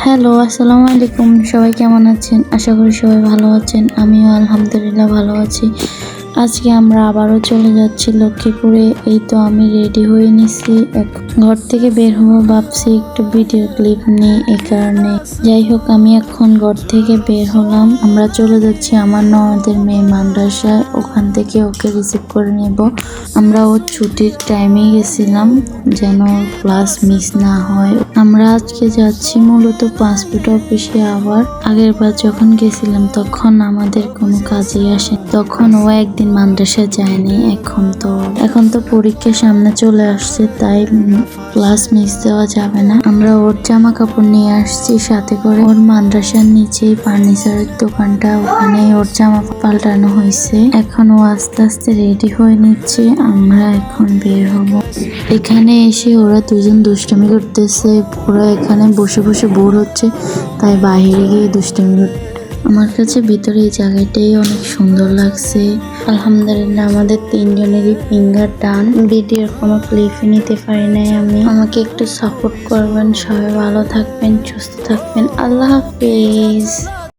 Hello, আসসালামু আলাইকুম। সবাই কেমন আছেন? আশা করি সবাই ভালো আছেন। আমিও আলহামদুলিল্লাহ ভালো আছি। আজকে আমরা আবারও চলে যাচ্ছি লক্ষ্মীপুরে। এই তো আমি রেডি হয়ে নিছি। ঘর থেকে বের হবো ভাবছি, একটু ভিডিও ক্লিপ নিই এই কারণে। যাই হোক, আমি এখন ঘর থেকে বের হলাম। আমরা চলে যাচ্ছি আমার ননদের মেয়ে মাদ্রাসায়। ওখান থেকে ওকে রিসিভ করে নেব। আমরা ওর ছুটির টাইমে গেছিলাম যেন ক্লাস মিস না হয়। আমরা আজকে যাচ্ছি মূলত পাসপোর্ট অফিসে। আবার আগের বার যখন গেছিলাম তখন আমাদের কোনো কাজে আসে, তখন ও একদিন মাদ্রাসায় যায়নি। এখন তো পরীক্ষার সামনে চলে আসছে, তাই ক্লাস মিস দেওয়া যাবে না। আমরা ওর জামা কাপড় নিয়ে আসছি সাথে করে। ওর মাদ্রাসার নিচেই ফার্নিচারের দোকানটা, ওখানে ওর জামা পাল্টানো হয়েছে। এখন ও আস্তে আস্তে রেডি হয়ে নিচ্ছে। আমরা এখন বের হব। এখানে এসে ওরা দুজন দুষ্টামি করতেছে। ওরা এখানে বসে বসে বোর হচ্ছে, তাই বাইরে গিয়ে দুষ্টামি করতে। আমার কাছে ভিতরে এই জায়গাটাই অনেক সুন্দর লাগছে। আলহামদুলিল্লাহ, আমাদের তিনজনেরই ফিঙ্গার টান। ভিডিওর কোনো ক্লিপই নিতে পারি নাই আমি। আমাকে একটু সাপোর্ট করবেন। সবাই ভালো থাকবেন, সুস্থ থাকবেন। আল্লাহ হাফেজ।